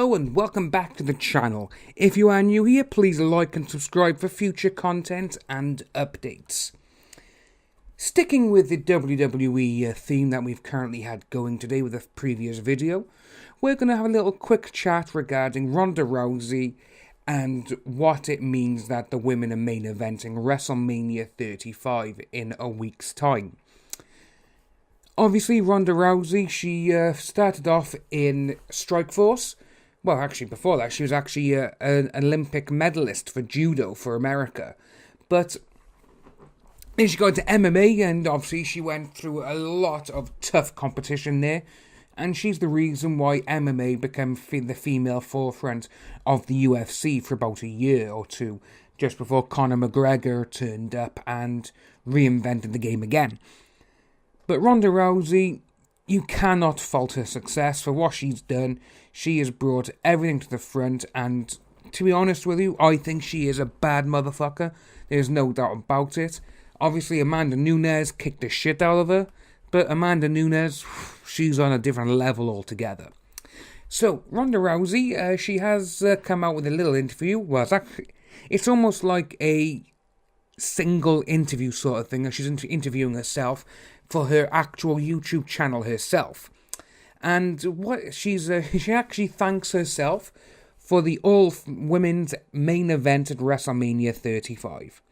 Hello and welcome back to the channel. If you are new here, please like and subscribe for future content and updates. Sticking with the WWE theme that we've currently had going today with the previous video, we're going to have a little quick chat regarding Ronda Rousey and what it means that the women are main eventing WrestleMania 35 in a week's time. Obviously, Ronda Rousey, she started off in Strikeforce. Well, actually, before that, she was actually an Olympic medalist for judo for America. But then she got into MMA, and obviously she went through a lot of tough competition there. And she's the reason why MMA became the female forefront of the UFC for about a year or two, just before Conor McGregor turned up and reinvented the game again. But Ronda Rousey, you cannot fault her success for what she's done. She has brought everything to the front, and to be honest with you, I think she is a bad motherfucker. There's no doubt about it. Obviously, Amanda Nunes kicked the shit out of her, but Amanda Nunes, she's on a different level altogether. So, Ronda Rousey, she has come out with a little interview. Well, it's almost like a single interview sort of thing. She's interviewing herself for her actual YouTube channel herself. And what she actually thanks herself for the all-women's main event at WrestleMania 35.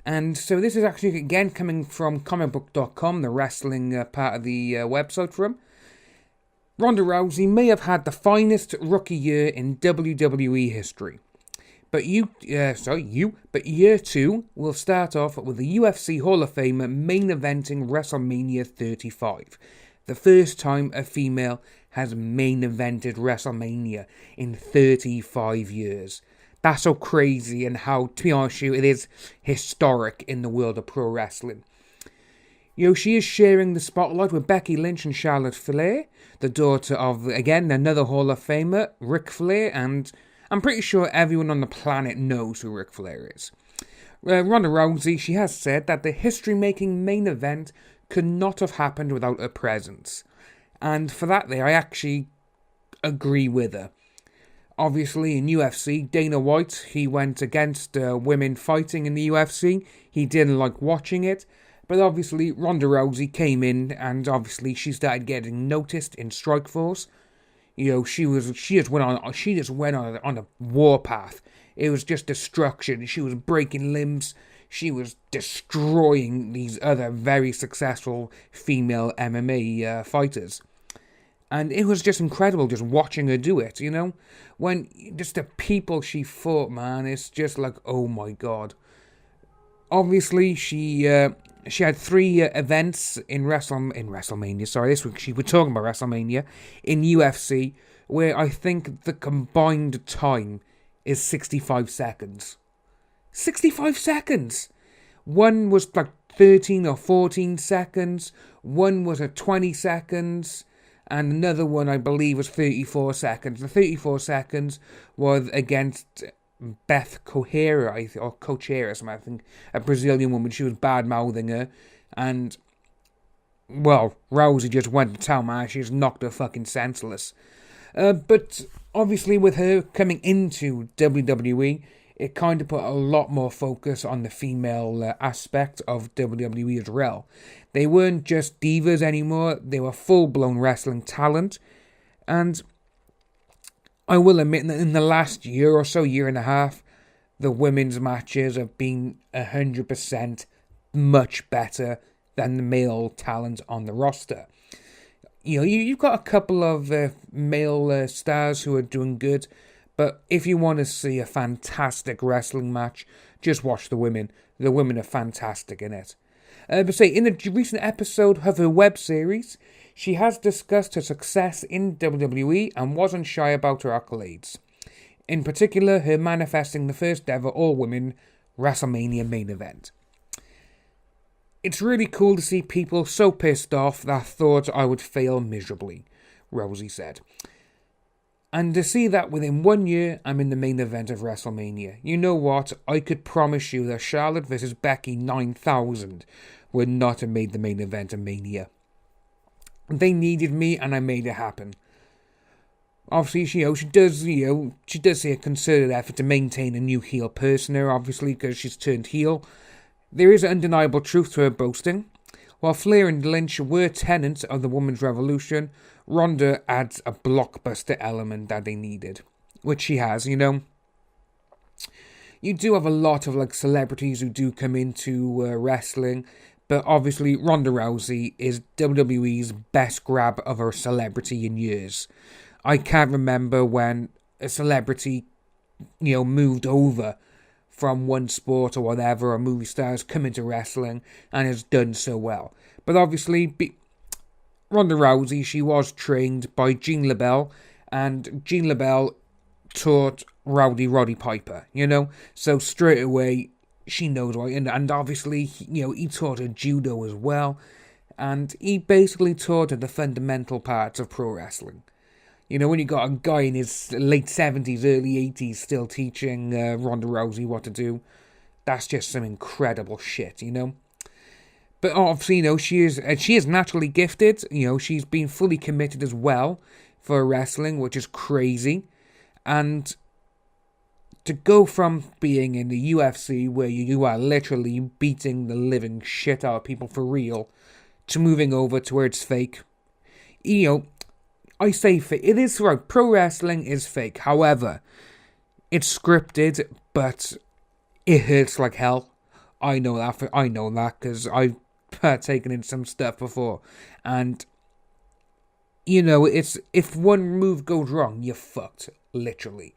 And so this is actually, again, coming from comicbook.com, the wrestling part of the website for him. Ronda Rousey may have had the finest rookie year in WWE history. But year two will start off with the UFC Hall of Famer main eventing WrestleMania 35. The first time a female has main evented WrestleMania in 35 years. That's so crazy, and how, to be honest with you, it is historic in the world of pro wrestling. You know, she is sharing the spotlight with Becky Lynch and Charlotte Flair, the daughter of, again, another Hall of Famer, Ric Flair, and I'm pretty sure everyone on the planet knows who Ric Flair is. Ronda Rousey, she has said that the history-making main event could not have happened without her presence. And for that I actually agree with her. Obviously, in UFC, Dana White, he went against women fighting in the UFC. He didn't like watching it. But obviously, Ronda Rousey came in, and obviously she started getting noticed in Strikeforce. You know, she just went on a warpath. It was just destruction. She was breaking limbs. She was destroying these other very successful female MMA fighters. And it was just incredible just watching her do it, you know? When just the people she fought, man, it's just like, oh my god. Obviously, she had 3 events in WrestleMania. Sorry, this week we're talking about WrestleMania in UFC, where I think the combined time is 65 seconds. 65 seconds! One was like 13 or 14 seconds. One was at 20 seconds. And another one, I believe, was 34 seconds. The 34 seconds was against Beth Correia, or Cochera, I think, a Brazilian woman. She was bad-mouthing her, and, well, Rousey just went to town, man. She just knocked her fucking senseless. But, obviously, with her coming into WWE, it kind of put a lot more focus on the female aspect of WWE as well. They weren't just divas anymore, they were full-blown wrestling talent, and I will admit that in the last year or so, year and a half, the women's matches have been 100% much better than the male talent on the roster. You know, you've got a couple of male stars who are doing good, but if you want to see a fantastic wrestling match, just watch the women. The women are fantastic in it. But say, in a recent episode of her web series, she has discussed her success in WWE and wasn't shy about her accolades. In particular, her manifesting the first ever all-women WrestleMania main event. It's really cool to see people so pissed off that thought I would fail miserably, Rousey said. And to see that within 1 year, I'm in the main event of WrestleMania. You know what? I could promise you that Charlotte vs. Becky 9000 would not have made the main event of Mania. They needed me, and I made it happen. Obviously, she does say a concerted effort to maintain a new heel persona, obviously, because she's turned heel. There is an undeniable truth to her boasting. While Flair and Lynch were tenants of the women's revolution, Ronda adds a blockbuster element that they needed, which she has, You do have a lot of celebrities who do come into wrestling, but obviously Ronda Rousey is WWE's best grab of a celebrity in years. I can't remember when a celebrity, moved over from one sport or whatever, or movie stars come into wrestling and has done so well. But obviously, Ronda Rousey, she was trained by Gene LaBelle, and Gene LaBelle taught Roddy Piper, So straight away, she knows right. And obviously, he taught her judo as well. And he basically taught her the fundamental parts of pro wrestling. When you got a guy in his late 70s, early 80s still teaching Ronda Rousey what to do, that's just some incredible shit, But obviously, she is naturally gifted. She's been fully committed as well for wrestling, which is crazy. And to go from being in the UFC, where you are literally beating the living shit out of people for real, to moving over to where it's fake, I say fake. It is right. Pro wrestling is fake. However, it's scripted, but it hurts like hell. I know that because I've taken in some stuff before, and it's if one move goes wrong, you're fucked, literally.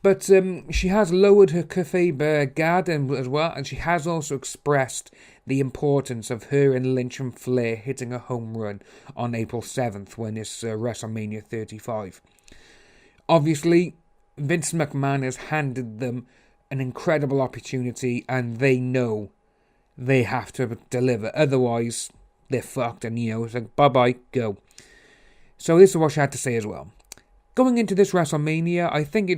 But she has lowered her kayfabe guard as well, and she has also expressed the importance of her and Lynch and Flair hitting a home run on April 7th when it's WrestleMania 35. Obviously, Vince McMahon has handed them an incredible opportunity, and they know they have to deliver. Otherwise, they're fucked, and it's like, bye-bye, go. So this is what she had to say as well. Going into this WrestleMania, I think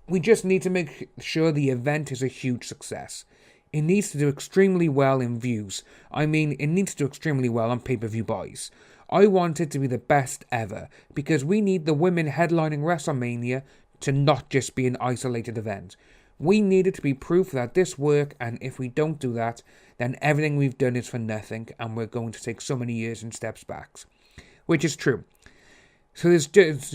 we just need to make sure the event is a huge success. It needs to do extremely well in views. It needs to do extremely well on pay-per-view buys. I want it to be the best ever, because we need the women headlining WrestleMania to not just be an isolated event. We need it to be proof that this works, and if we don't do that, then everything we've done is for nothing, and we're going to take so many years and steps back. Which is true. So there's just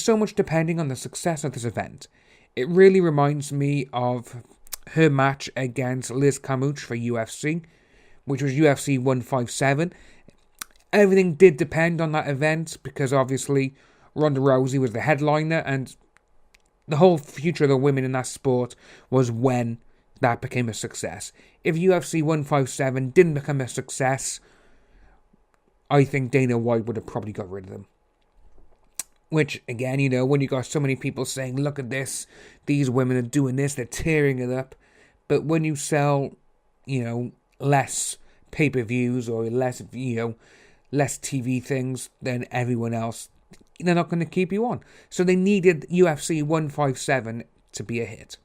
so much depending on the success of this event. It really reminds me of her match against Liz Carmouche for UFC, which was UFC 157. Everything did depend on that event, because obviously Ronda Rousey was the headliner, and the whole future of the women in that sport was when that became a success. If UFC 157 didn't become a success, I think Dana White would have probably got rid of them. Which, again, when you got so many people saying, look at this, these women are doing this, they're tearing it up. But when you sell, less pay-per-views or less TV things than everyone else, they're not going to keep you on. So they needed UFC 157 to be a hit.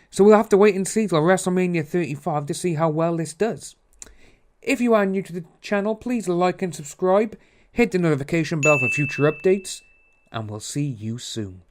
So we'll have to wait and see till WrestleMania 35 to see how well this does. If you are new to the channel, please like and subscribe, hit the notification bell for future updates, and we'll see you soon.